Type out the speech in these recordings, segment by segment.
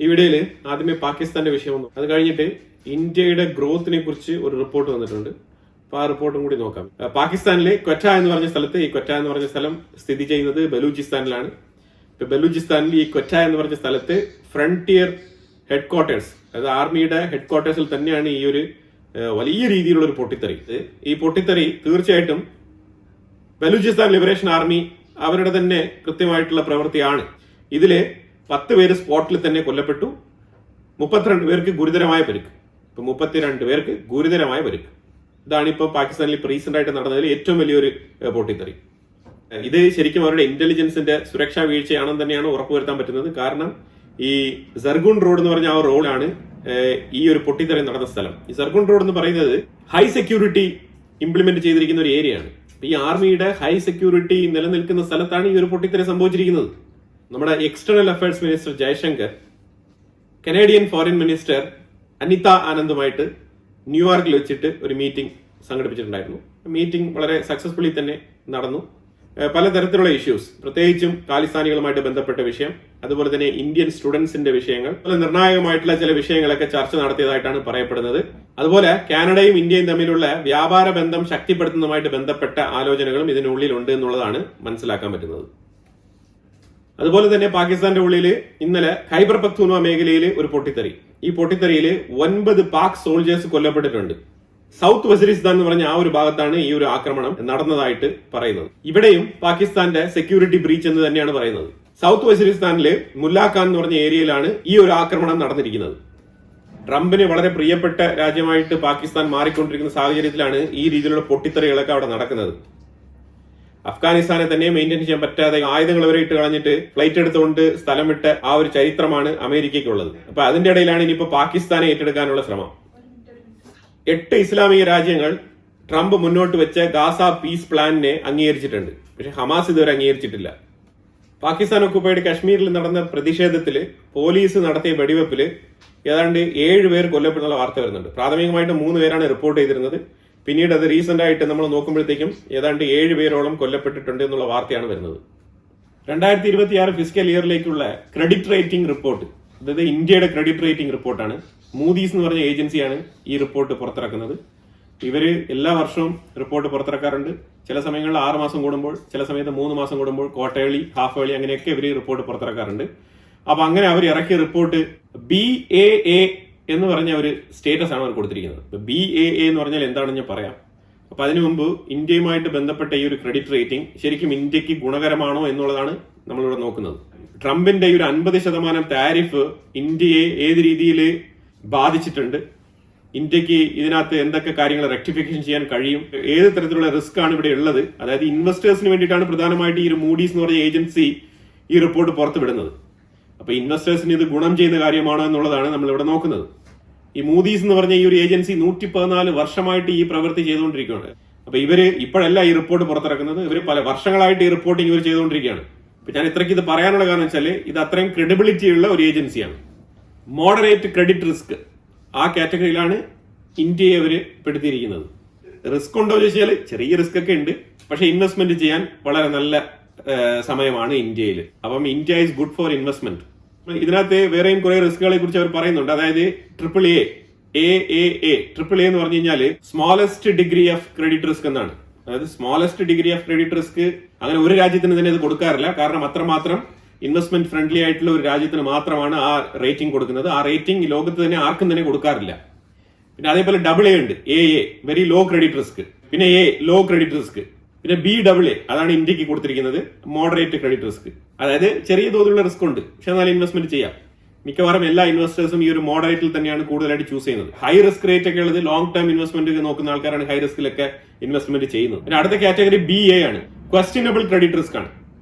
ഈ വീഡിയോയിൽ ആദ്യമേ പാകിസ്ഥാന്റെ വിഷയം വന്നു, അത് കഴിഞ്ഞിട്ട് ഇന്ത്യയുടെ ഗ്രോത്തിനെ കുറിച്ച് ഒരു റിപ്പോർട്ട് വന്നിട്ടുണ്ട്. അപ്പൊ ആ റിപ്പോർട്ടും കൂടി നോക്കാം. പാകിസ്ഥാനിലെ ക്വറ്റ എന്ന് പറഞ്ഞ സ്ഥലത്ത്, ഈ ക്വറ്റ എന്ന് പറഞ്ഞ സ്ഥലം സ്ഥിതി ചെയ്യുന്നത് ബലൂചിസ്ഥാനിലാണ്. ഇപ്പൊ ബലൂചിസ്ഥാനിൽ ഈ ക്വറ്റ എന്ന് പറഞ്ഞ സ്ഥലത്ത് ഫ്രണ്ടിയർ ഹെഡ്ക്വാർട്ടേഴ്സ്, അതായത് ആർമിയുടെ ഹെഡ്ക്വാർട്ടേഴ്സിൽ തന്നെയാണ് ഈ ഒരു വലിയ രീതിയിലുള്ള ഒരു പൊട്ടിത്തെറി. ഈ പൊട്ടിത്തെറി തീർച്ചയായിട്ടും ബലൂചിസ്ഥാൻ ലിബറേഷൻ ആർമി അവരുടെ തന്നെ കൃത്യമായിട്ടുള്ള പ്രവൃത്തിയാണ്. ഇതില് 10 പേര് സ്പോട്ടിൽ തന്നെ കൊല്ലപ്പെട്ടു, 32 പേർക്ക് ഗുരുതരമായ പരിക്ക്. ഇപ്പൊ 32 പേർക്ക് ഗുരുതരമായ പരിക്ക്. ഇതാണ് ഇപ്പൊ പാകിസ്ഥാനിൽ ഇപ്പൊ റീസെന്റ് ആയിട്ട് നടന്നതിൽ ഏറ്റവും വലിയൊരു പൊട്ടിത്തെറി. ഇത് ശരിക്കും അവരുടെ ഇന്റലിജൻസിന്റെ സുരക്ഷാ വീഴ്ചയാണെന്ന് തന്നെയാണ് ഉറപ്പുവരുത്താൻ പറ്റുന്നത്. കാരണം ഈ സർഗുൺ റോഡ് എന്ന് പറഞ്ഞ ആ റോഡാണ് ഈ ഒരു പൊട്ടിത്തെറി നടന്ന സ്ഥലം. ഈ സർഗുൺ റോഡ് എന്ന് പറയുന്നത് ഹൈ സെക്യൂരിറ്റി ഇംപ്ലിമെന്റ് ചെയ്തിരിക്കുന്ന ഒരു ഏരിയയാണ്. ഈ ആർമിയുടെ ഹൈ സെക്യൂരിറ്റി നിലനിൽക്കുന്ന സ്ഥലത്താണ് ഈ ഒരു പൊട്ടിത്തെറി സംഭവിച്ചിരിക്കുന്നത്. നമ്മുടെ external affairs minister Jaishankar Canadian foreign minister Anita ആനന്ദുമായിട്ട് ന്യൂയോർക്കിൽ വെച്ചിട്ട് ഒരു മീറ്റിംഗ് സംഘടിപ്പിച്ചിട്ടുണ്ടായിരുന്നു. മീറ്റിംഗ് വളരെ സക്സസ്ഫുള്ളി തന്നെ നടന്നു. പലതരത്തിലുള്ള ഇഷ്യൂസ്, പ്രത്യേകിച്ചും ഖാലിസ്ഥാനികളുമായിട്ട് ബന്ധപ്പെട്ട വിഷയം, അതുപോലെ തന്നെ ഇന്ത്യൻ സ്റ്റുഡൻസിന്റെ വിഷയങ്ങൾ, നിർണായകമായിട്ടുള്ള ചില വിഷയങ്ങളൊക്കെ ചർച്ച നടത്തിയതായിട്ടാണ് പറയപ്പെടുന്നത്. അതുപോലെ കാനഡയും ഇന്ത്യയും തമ്മിലുള്ള വ്യാപാര ബന്ധം ശക്തിപ്പെടുത്തുന്നതുമായിട്ട് ബന്ധപ്പെട്ട ആലോചനകളും ഇതിനുള്ളിൽ ഉണ്ട് എന്നുള്ളതാണ് മനസ്സിലാക്കാൻ പറ്റുന്നത്. അതുപോലെ തന്നെ പാകിസ്ഥാന്റെ ഉള്ളിൽ ഇന്നലെ ഖൈബർ പഖ്തൂൺവ മേഖലയിൽ ഒരു പൊട്ടിത്തെറി. ഈ പൊട്ടിത്തെറിയിൽ 9 പാക് സോൾജേഴ്സ് കൊല്ലപ്പെട്ടിട്ടുണ്ട്. സൗത്ത് വസീറിസ്ഥാൻ എന്ന് പറഞ്ഞ ആ ഒരു ഭാഗത്താണ് ഈ ഒരു ആക്രമണം നടന്നതായിട്ട് പറയുന്നത്. ഇവിടെയും പാകിസ്ഥാന്റെ സെക്യൂരിറ്റി ബ്രീച്ച് എന്ന് തന്നെയാണ് പറയുന്നത്. സൗത്ത് വസീറിസ്ഥാനിലെ മുല്ലാഖാൻ എന്ന് പറഞ്ഞ ഏരിയയിലാണ് ഈ ഒരു ആക്രമണം നടന്നിരിക്കുന്നത്. ട്രംപിന് വളരെ പ്രിയപ്പെട്ട രാജ്യമായിട്ട് പാകിസ്ഥാൻ മാറിക്കൊണ്ടിരിക്കുന്ന സാഹചര്യത്തിലാണ് ഈ രീതിയിലുള്ള പൊട്ടിത്തെറികളൊക്കെ അവിടെ നടക്കുന്നത്. അഫ്ഗാനിസ്ഥാനെ തന്നെ മെയിൻറ്റെയിൻ ചെയ്യാൻ പറ്റാതെ ആയുധങ്ങൾ വരെ ഇട്ട് കളഞ്ഞിട്ട് ഫ്ലൈറ്റ് എടുത്തുകൊണ്ട് സ്ഥലം വിട്ട ആ ഒരു ചരിത്രമാണ് അമേരിക്കയ്ക്കുള്ളത്. അപ്പൊ അതിന്റെ ഇടയിലാണ് ഇനിയിപ്പോ പാകിസ്ഥാനെ ഏറ്റെടുക്കാനുള്ള ശ്രമം. 8 ഇസ്ലാമിക രാജ്യങ്ങൾ ട്രംപ് മുന്നോട്ട് വെച്ച ഗാസ പീസ് പ്ലാനിനെ അംഗീകരിച്ചിട്ടുണ്ട്. പക്ഷെ ഹമാസ് ഇതുവരെ അംഗീകരിച്ചിട്ടില്ല. പാകിസ്ഥാൻ ഒക്കുപൈഡ് കാശ്മീരിൽ നടന്ന പ്രതിഷേധത്തില് പോലീസ് നടത്തിയ വെടിവെപ്പില് ഏതാണ്ട് 7 പേർ കൊല്ലപ്പെടുന്നുള്ള വാർത്ത വരുന്നുണ്ട്. പ്രാഥമികമായിട്ട് 3 പേരാണ് റിപ്പോർട്ട് ചെയ്തിരുന്നത്. പിന്നീട് അത് റീസെന്റ് ആയിട്ട് നമ്മൾ നോക്കുമ്പോഴത്തേക്കും ഏതാണ്ട് 7 പേരോളം കൊല്ലപ്പെട്ടിട്ടുണ്ട് എന്നുള്ള വാർത്തയാണ് വരുന്നത്. 2026 ഫിസിക്കൽ ഇയറിലേക്കുള്ള ക്രെഡിറ്റ് റേറ്റിംഗ് റിപ്പോർട്ട്, അതായത് ഇന്ത്യയുടെ ക്രെഡിറ്റ് റേറ്റിംഗ് റിപ്പോർട്ടാണ്. മൂഡീസ് എന്ന് പറഞ്ഞ ഏജൻസിയാണ് ഈ റിപ്പോർട്ട് പുറത്തിറക്കുന്നത്. ഇവര് എല്ലാ വർഷവും റിപ്പോർട്ട് പുറത്തിറക്കാറുണ്ട്. ചില സമയങ്ങളിൽ 6 മാസം കൂടുമ്പോൾ, ചില സമയത്ത് 3 മാസം കൂടുമ്പോൾ, ക്വാർട്ടേർലി, ഹാഫ് ഏർലി, അങ്ങനെയൊക്കെ ഇവര് റിപ്പോർട്ട് പുറത്തിറക്കാറുണ്ട്. അപ്പൊ അങ്ങനെ അവർ ഇറക്കിയ റിപ്പോർട്ട് BAA എന്ന് പറഞ്ഞ ഒരു സ്റ്റേറ്റസ് ആണ് അവർ കൊടുത്തിരിക്കുന്നത്. BAA എന്ന് പറഞ്ഞാൽ എന്താണെന്ന് ഞാൻ പറയാം. അപ്പൊ അതിനു മുമ്പ് ഇന്ത്യയുമായിട്ട് ബന്ധപ്പെട്ട ഈ ഒരു ക്രെഡിറ്റ് റേറ്റിംഗ് ശരിക്കും ഇന്ത്യക്ക് ഗുണകരമാണോ എന്നുള്ളതാണ് നമ്മളിവിടെ നോക്കുന്നത്. ട്രംപിന്റെ ഈ ഒരു 50% താരിഫ് ഇന്ത്യയെ ഏത് രീതിയിൽ ബാധിച്ചിട്ടുണ്ട്, ഇന്ത്യക്ക് ഇതിനകത്ത് എന്തൊക്കെ കാര്യങ്ങൾ റെക്ടിഫിക്കേഷൻ ചെയ്യാൻ കഴിയും, ഏത് തരത്തിലുള്ള റിസ്ക് ആണ് ഇവിടെ ഉള്ളത്, അതായത് ഇൻവെസ്റ്റേഴ്സിന് വേണ്ടിയിട്ടാണ് പ്രധാനമായിട്ട് ഈ ഒരു മൂഡീസ് എന്ന് പറഞ്ഞ ഏജൻസി ഈ റിപ്പോർട്ട് പുറത്തുവിടുന്നത്. അപ്പൊ ഇൻവെസ്റ്റേഴ്സിന് ഇത് ഗുണം ചെയ്യുന്ന കാര്യമാണോ എന്നുള്ളതാണ് നമ്മൾ ഇവിടെ നോക്കുന്നത്. ഈ മൂഡീസ് എന്ന് പറഞ്ഞ ഈ ഒരു ഏജൻസി 114 വർഷമായിട്ട് ഈ പ്രവൃത്തി ചെയ്തുകൊണ്ടിരിക്കുകയാണ്. അപ്പൊ ഇവര് ഇപ്പോഴല്ല ഈ റിപ്പോർട്ട് പുറത്തിറക്കുന്നത്, ഇവർ പല വർഷങ്ങളായിട്ട് ഈ റിപ്പോർട്ടിംഗ് ഇവർ ചെയ്തുകൊണ്ടിരിക്കുകയാണ്. അപ്പൊ ഞാൻ ഇത്രയ്ക്ക് ഇത് പറയാനുള്ള കാരണം വെച്ചാൽ ഇത് അത്രയും ക്രെഡിബിലിറ്റി ഉള്ള ഒരു ഏജൻസിയാണ്. മോഡറേറ്റ് ക്രെഡിറ്റ് റിസ്ക് ആ കാറ്റഗറിയിലാണ് ഇന്ത്യയെ അവർ പെടുത്തിയിരിക്കുന്നത്. റിസ്ക് ഉണ്ടോ ചോദിച്ചാൽ ചെറിയ റിസ്ക് ഒക്കെ ഉണ്ട്, പക്ഷെ ഇൻവെസ്റ്റ്മെന്റ് ചെയ്യാൻ വളരെ നല്ല സമയമാണ് ഇന്ത്യയിൽ. അപ്പം India is good for investment. ഇതിനകത്ത് വേറെയും കുറെ റിസ്കുകളെ കുറിച്ച് അവർ പറയുന്നുണ്ട്. അതായത് AAA എന്ന് പറഞ്ഞു കഴിഞ്ഞാൽ smallest degree of credit risk എന്നാണ്. അതായത് smallest degree of credit risk അങ്ങനെ ഒരു രാജ്യത്തിന് തന്നെ ഇത് കൊടുക്കാറില്ല. കാരണം അത്രമാത്രം ഇൻവെസ്റ്റ്മെന്റ് ഫ്രണ്ട്ലി ആയിട്ടുള്ള ഒരു രാജ്യത്തിന് മാത്രമാണ് ആ റേറ്റിംഗ് കൊടുക്കുന്നത്. ആ റേറ്റിംഗ് ലോകത്ത് തന്നെ ആർക്കും തന്നെ കൊടുക്കാറില്ല. പിന്നെ അതേപോലെ AA ഉണ്ട്, AA very low credit risk, പിന്നെ A ലോ ക്രെഡിറ്റ് റിസ്ക്, പിന്നെ BAA അതാണ് ഇന്ത്യക്ക് കൊടുത്തിരിക്കുന്നത്, മോഡറേറ്റ് ക്രെഡിറ്റ് റിസ്ക്. അതായത് ചെറിയ തോതിലുള്ള റിസ്ക് ഉണ്ട്, പക്ഷെ എന്നാൽ ഇൻവെസ്റ്റ്മെന്റ് ചെയ്യാം. മിക്കവാറും എല്ലാ ഇൻവെസ്റ്റേഴ്സും ഈ ഒരു മോഡറേറ്റിൽ തന്നെയാണ് കൂടുതലായിട്ട് ചൂസ് ചെയ്യുന്നത്. ഹൈ റിസ്ക് റേറ്റ് ഒക്കെ ഉള്ളത് ലോങ് ടേം ഇൻവെസ്റ്റ്മെന്റ് നോക്കുന്ന ആൾക്കാരാണ് ഹൈ റിസ്കിലൊക്കെ ഇൻവെസ്റ്റ്മെന്റ് ചെയ്യുന്നത്. പിന്നെ അടുത്ത കാറ്റഗറി BA ആണ്, ക്വസ്റ്റ്യനബിൾ ക്രെഡിറ്റ് റിസ്ക് ആണ്.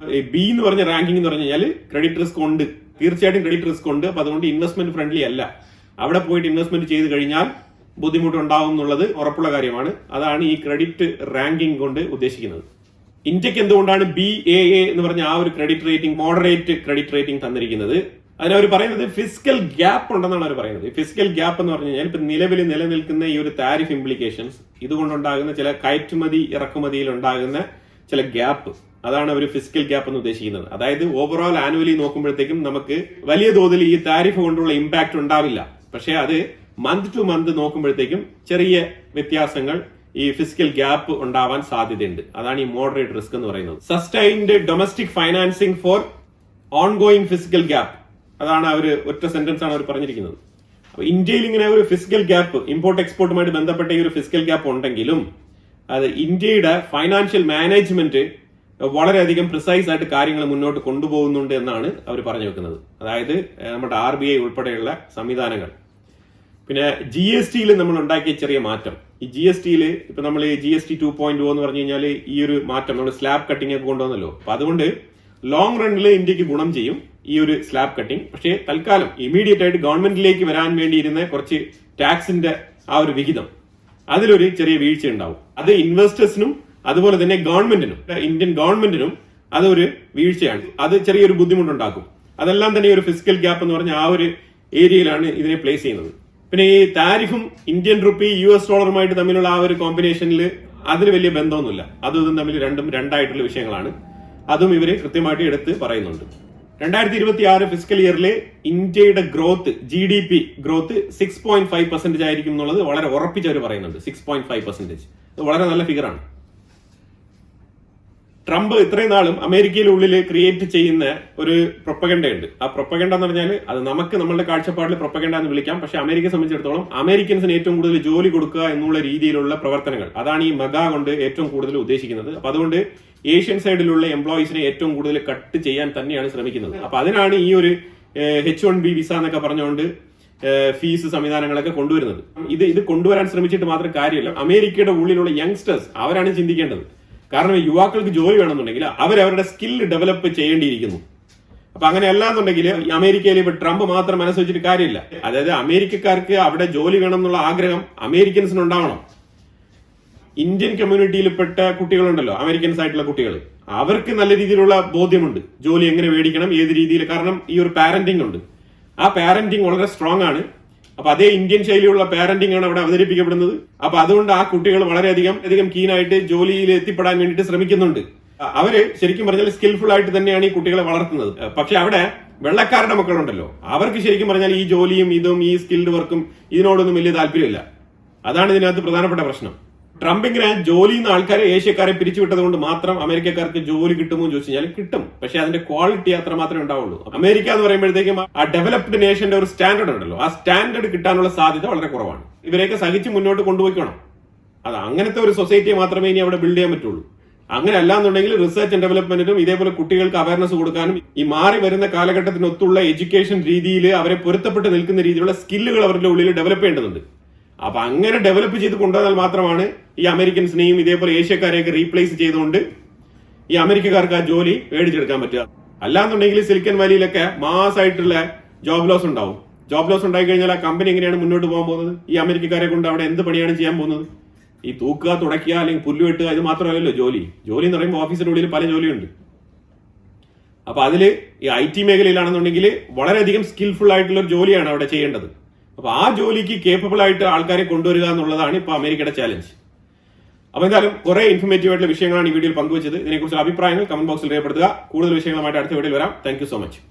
B എന്ന് പറഞ്ഞ റാങ്കിംഗ് എന്ന് പറഞ്ഞു കഴിഞ്ഞാൽ ക്രെഡിറ്റ് റിസ്ക് ഉണ്ട്, തീർച്ചയായിട്ടും ക്രെഡിറ്റ് റിസ്ക് ഉണ്ട്. അപ്പൊ അതുകൊണ്ട് ഇൻവെസ്റ്റ്മെന്റ് ഫ്രണ്ട്ലി അല്ല. അവിടെ പോയിട്ട് ഇൻവെസ്റ്റ്മെന്റ് ചെയ്ത് കഴിഞ്ഞാൽ ബുദ്ധിമുട്ടുണ്ടാവും എന്നുള്ളത് ഉറപ്പുള്ള കാര്യമാണ്. അതാണ് ഈ ക്രെഡിറ്റ് റാങ്കിംഗ് കൊണ്ട് ഉദ്ദേശിക്കുന്നത്. ഇന്ത്യക്ക് എന്തുകൊണ്ടാണ് BAA എന്ന് പറഞ്ഞ ആ ഒരു credit rating, moderate credit rating തന്നിരിക്കുന്നത്? അതിനവർ പറയുന്നത് ഫിസിക്കൽ ഗ്യാപ്പ് ഉണ്ടെന്നാണ് അവർ പറയുന്നത്. ഫിസിക്കൽ ഗ്യാപ്പ് എന്ന് പറഞ്ഞു കഴിഞ്ഞാൽ ഇപ്പൊ നിലവിൽ നിലനിൽക്കുന്ന ഈ ഒരു താരിഫ് ഇംപ്ലിക്കേഷൻസ്, ഇതുകൊണ്ടുണ്ടാകുന്ന ചില കയറ്റുമതി ഇറക്കുമതിയിൽ ഉണ്ടാകുന്ന ചില ഗ്യാപ്പ്, അതാണ് അവർ ഫിസിക്കൽ ഗ്യാപ്പ് എന്ന് ഉദ്ദേശിക്കുന്നത്. അതായത് ഓവറോൾ ആനുവലി നോക്കുമ്പോഴത്തേക്കും നമുക്ക് വലിയ തോതിൽ ഈ താരിഫ് കൊണ്ടുള്ള ഇമ്പാക്ട് ഉണ്ടാവില്ല. പക്ഷെ അത് മന്ത് ടു മന്ത് നോക്കുമ്പോഴത്തേക്കും ചെറിയ വ്യത്യാസങ്ങൾ ഈ ഫിസിക്കൽ ഗ്യാപ്പ് ഉണ്ടാവാൻ സാധ്യതയുണ്ട്. അതാണ് ഈ മോഡറേറ്റ് റിസ്ക് എന്ന് പറയുന്നത്. Sustained domestic financing for ongoing fiscal gap, അതാണ് അവർ ഒറ്റ സെന്റൻസ് ആണ് അവർ പറഞ്ഞിരിക്കുന്നത്. അപ്പൊ ഇന്ത്യയിൽ ഇങ്ങനെ ഒരു ഫിസിക്കൽ ഗ്യാപ്പ്, ഇമ്പോർട്ട് എക്സ്പോർട്ടുമായിട്ട് ബന്ധപ്പെട്ട ഈ ഒരു ഫിസിക്കൽ ഗ്യാപ്പ് ഉണ്ടെങ്കിലും അത് ഇന്ത്യയുടെ ഫൈനാൻഷ്യൽ മാനേജ്മെന്റ് വളരെയധികം പ്രിസൈസ് ആയിട്ട് കാര്യങ്ങൾ മുന്നോട്ട് കൊണ്ടുപോകുന്നുണ്ട് എന്നാണ് അവർ പറഞ്ഞു വെക്കുന്നത്. അതായത് നമ്മുടെ RBI ഉൾപ്പെടെയുള്ള സംവിധാനങ്ങൾ. പിന്നെ GST നമ്മൾ ഉണ്ടാക്കിയ ചെറിയ മാറ്റം, ഈ GST ഇപ്പൊ നമ്മൾ GST 2.0 എന്ന് പറഞ്ഞു കഴിഞ്ഞാൽ ഈ ഒരു മാറ്റം നമ്മൾ സ്ലാബ് കട്ടിംഗ് ഒക്കെ കൊണ്ടുവന്നല്ലോ. അപ്പൊ അതുകൊണ്ട് ലോങ് റണ്ണിൽ ഇന്ത്യക്ക് ഗുണം ചെയ്യും ഈ ഒരു സ്ലാബ് കട്ടിംഗ്. പക്ഷേ തൽക്കാലം ഇമീഡിയറ്റ് ആയിട്ട് ഗവൺമെന്റിലേക്ക് വരാൻ വേണ്ടിയിരുന്ന കുറച്ച് ടാക്സിന്റെ ആ ഒരു വിഹിതം, അതിലൊരു ചെറിയ വീഴ്ച ഉണ്ടാവും. അത് ഇൻവെസ്റ്റേഴ്സിനും അതുപോലെ തന്നെ ഗവൺമെന്റിനും, ഇന്ത്യൻ ഗവൺമെന്റിനും അതൊരു വീഴ്ചയാണ്. അത് ചെറിയൊരു ബുദ്ധിമുട്ടുണ്ടാക്കും. അതെല്ലാം തന്നെ ഒരു ഫിസിക്കൽ ഗ്യാപ്പ് എന്ന് പറഞ്ഞ ആ ഒരു ഏരിയയിലാണ് ഇതിനെ പ്ലേസ് ചെയ്യുന്നത്. പിന്നെ ഈ താരിഫും ഇന്ത്യൻ റുപ്പി US ഡോളറുമായിട്ട് തമ്മിലുള്ള ആ ഒരു കോമ്പിനേഷനിൽ അതിന് വലിയ ബന്ധമൊന്നുമില്ല. അതും തമ്മിൽ രണ്ടും രണ്ടായിട്ടുള്ള വിഷയങ്ങളാണ്. അതും ഇവര് കൃത്യമായിട്ട് എടുത്ത് പറയുന്നുണ്ട്. 2026 ഫിസിക്കൽ ഇയറിലെ ഇന്ത്യയുടെ ഗ്രോത്ത്, GDP ഗ്രോത്ത് 6.5% ആയിരിക്കും എന്നുള്ളത് വളരെ ഉറപ്പിച്ച് അവർ പറയുന്നുണ്ട്. 6.5% അത് വളരെ നല്ല ഫിഗറാണ്. ട്രംപ് ഇത്രയും നാളും അമേരിക്കയിലുള്ളിൽ ക്രിയേറ്റ് ചെയ്യുന്ന ഒരു പ്രൊപ്പഗണ്ട ഉണ്ട്. ആ പ്രൊപ്പഗണ്ട എന്ന് പറഞ്ഞാൽ അത് നമുക്ക് നമ്മളുടെ കാഴ്ചപ്പാടിൽ പ്രൊപ്പഗണ്ട എന്ന് വിളിക്കാം. പക്ഷെ അമേരിക്കയെ സംബന്ധിച്ചിടത്തോളം അമേരിക്കൻസിന് ഏറ്റവും കൂടുതൽ ജോലി കൊടുക്കുക എന്നുള്ള രീതിയിലുള്ള പ്രവർത്തനങ്ങൾ, അതാണ് ഈ മെഗാ കൊണ്ട് ഏറ്റവും കൂടുതൽ ഉദ്ദേശിക്കുന്നത്. അപ്പൊ അതുകൊണ്ട് ഏഷ്യൻ സൈഡിലുള്ള എംപ്ലോയീസിനെ ഏറ്റവും കൂടുതൽ കട്ട് ചെയ്യാൻ തന്നെയാണ് ശ്രമിക്കുന്നത്. അപ്പൊ അതിനാണ് ഈ ഒരു H1B വിസ എന്നൊക്കെ പറഞ്ഞുകൊണ്ട് ഫീസ് സംവിധാനങ്ങളൊക്കെ കൊണ്ടുവരുന്നത്. ഇത് കൊണ്ടുവരാൻ ശ്രമിച്ചിട്ട് മാത്രം കാര്യമില്ല. അമേരിക്കയുടെ ഉള്ളിലുള്ള യങ്സ്റ്റേഴ്സ് അവരാണ് ചിന്തിക്കേണ്ടത്. കാരണം യുവാക്കൾക്ക് ജോലി വേണമെന്നുണ്ടെങ്കിൽ അവരവരുടെ സ്കിൽ ഡെവലപ്പ് ചെയ്യേണ്ടിയിരിക്കുന്നു. അപ്പൊ അങ്ങനെ അല്ലാന്നുണ്ടെങ്കിൽ അമേരിക്കയിൽ ഇപ്പൊ ട്രംപ് മാത്രം മനസ്സ് വെച്ചിട്ട് കാര്യമില്ല. അതായത് അമേരിക്കക്കാർക്ക് അവിടെ ജോലി വേണം എന്നുള്ള ആഗ്രഹം അമേരിക്കൻസിന് ഉണ്ടാവണം. ഇന്ത്യൻ കമ്മ്യൂണിറ്റിയിൽപ്പെട്ട കുട്ടികളുണ്ടല്ലോ, അമേരിക്കൻസ് ആയിട്ടുള്ള കുട്ടികൾ, അവർക്ക് നല്ല രീതിയിലുള്ള ബോധ്യമുണ്ട് ജോലി എങ്ങനെ മേടിക്കണം, ഏത് രീതിയിൽ. കാരണം ഈ ഒരു പാരന്റിംഗ് ഉണ്ട്. ആ പാരന്റിംഗ് വളരെ സ്ട്രോങ് ആണ്. അപ്പൊ അതേ ഇന്ത്യൻ ശൈലിയുള്ള പാരന്റിംഗ് ആണ് അവിടെ അവതരിപ്പിക്കപ്പെടുന്നത്. അപ്പൊ അതുകൊണ്ട് ആ കുട്ടികൾ വളരെയധികം കീനായിട്ട് ജോലിയിൽ എത്തിപ്പെടാൻ വേണ്ടിയിട്ട് ശ്രമിക്കുന്നുണ്ട്. അവര് ശരിക്കും പറഞ്ഞാൽ സ്കിൽഫുൾ ആയിട്ട് തന്നെയാണ് ഈ കുട്ടികളെ വളർത്തുന്നത്. പക്ഷെ അവിടെ വെള്ളക്കാരുടെ മക്കളുണ്ടല്ലോ, അവർക്ക് ശരിക്കും പറഞ്ഞാൽ ഈ ജോലിയും ഇതും ഈ സ്കിൽഡ് വർക്കും ഇതിനോടൊന്നും വലിയ താല്പര്യമില്ല. അതാണ് ഇതിനകത്ത് പ്രധാനപ്പെട്ട പ്രശ്നം. ട്രംപ് ഇങ്ങനെ ജോലി നിന്ന് ആൾക്കാരെ, ഏഷ്യക്കാരെ പിരിച്ചുവിട്ടത് കൊണ്ട് മാത്രം അമേരിക്കക്കാർക്ക് ജോലി കിട്ടുമോ എന്ന് ചോദിച്ചു കഴിഞ്ഞാൽ കിട്ടും. പക്ഷെ അതിന്റെ ക്വാളിറ്റി അത്ര മാത്രമേ ഉണ്ടാവുള്ളൂ. അമേരിക്ക എന്ന് പറയുമ്പോഴത്തേക്കും ആ ഡെവലപ്ഡ് നേഷന്റെ ഒരു സ്റ്റാൻഡേർഡ് ഉണ്ടല്ലോ, ആ സ്റ്റാൻഡേർഡ് കിട്ടാനുള്ള സാധ്യത വളരെ കുറവാണ്. ഇവരെയൊക്കെ സഹിച്ച് മുന്നോട്ട് കൊണ്ടുപോയിക്കണം. അത് അങ്ങനത്തെ ഒരു സൊസൈറ്റിയെ മാത്രമേ ഇനി അവിടെ ബിൽഡ് ചെയ്യാൻ പറ്റുള്ളൂ. അങ്ങനെ അല്ലാന്നുണ്ടെങ്കിൽ റിസർച്ച് ആൻഡ് ഡെവലപ്മെന്റിനും ഇതേപോലെ കുട്ടികൾക്ക് അവയർനെസ് കൊടുക്കാനും ഈ മാറി വരുന്ന കാലഘട്ടത്തിനൊത്തുള്ള എഡ്യൂക്കേഷൻ രീതിയിൽ അവരെ പൊരുത്തപ്പെട്ട് നിൽക്കുന്ന രീതിയിലുള്ള സ്കില്ലുകൾ അവരുടെ ഉള്ളിൽ ഡെവലപ്പ് ചെയ്യേണ്ടതുണ്ട്. അപ്പൊ അങ്ങനെ ഡെവലപ്പ് ചെയ്ത് കൊണ്ടുവന്നാൽ മാത്രമാണ് ഈ അമേരിക്കൻസിനെയും ഇതേപോലെ ഏഷ്യക്കാരെയൊക്കെ റീപ്ലേസ് ചെയ്തുകൊണ്ട് ഈ അമേരിക്കക്കാർക്ക് ആ ജോലി മേടിച്ചെടുക്കാൻ പറ്റുക. അല്ലാന്നുണ്ടെങ്കിൽ സിലിക്കൻ വാലിയിലൊക്കെ മാസമായിട്ടുള്ള ജോബ് ലോസ് ഉണ്ടാവും. ജോബ് ലോസ് ഉണ്ടായി കഴിഞ്ഞാൽ ആ കമ്പനി എങ്ങനെയാണ് മുന്നോട്ട് പോകാൻ പോകുന്നത്? ഈ അമേരിക്കക്കാരെ കൊണ്ട് അവിടെ എന്ത് പണിയാണ് ചെയ്യാൻ പോകുന്നത്? ഈ തൂക്കുക, തുടയ്ക്കുക, അല്ലെങ്കിൽ പുല്ല് വെട്ടുക, ഇത് മാത്രമല്ലല്ലോ ജോലി. ജോലി എന്ന് പറയുമ്പോൾ ഓഫീസിന്റെ ഉള്ളിൽ പല ജോലിയുണ്ട്. അപ്പൊ അതില് ഈ IT മേഖലയിലാണെന്നുണ്ടെങ്കിൽ വളരെയധികം സ്കിൽഫുൾ ആയിട്ടുള്ള ഒരു ജോലിയാണ് അവിടെ ചെയ്യേണ്ടത്. അപ്പൊ ആ ജോലിക്ക് കേപ്പബിൾ ആയിട്ട് ആൾക്കാരെ കൊണ്ടുവരിക എന്നുള്ളതാണ് ഇപ്പൊ അമേരിക്കയുടെ ചാലഞ്ച്. അപ്പൊ എന്തായാലും കുറെ ഇൻഫോർമേറ്റീവ് ആയിട്ടുള്ള വിഷയങ്ങളാണ് ഈ വീഡിയോയിൽ പങ്കുവച്ചത്. ഇതിനെക്കുറിച്ചുള്ള അഭിപ്രായങ്ങൾ കമന്റ് ബോക്സിൽ രേഖപ്പെടുത്തുക. കൂടുതൽ വിഷയങ്ങളുമായിട്ട് അടുത്ത വീഡിയോയിൽ വരാം. Thank you so much.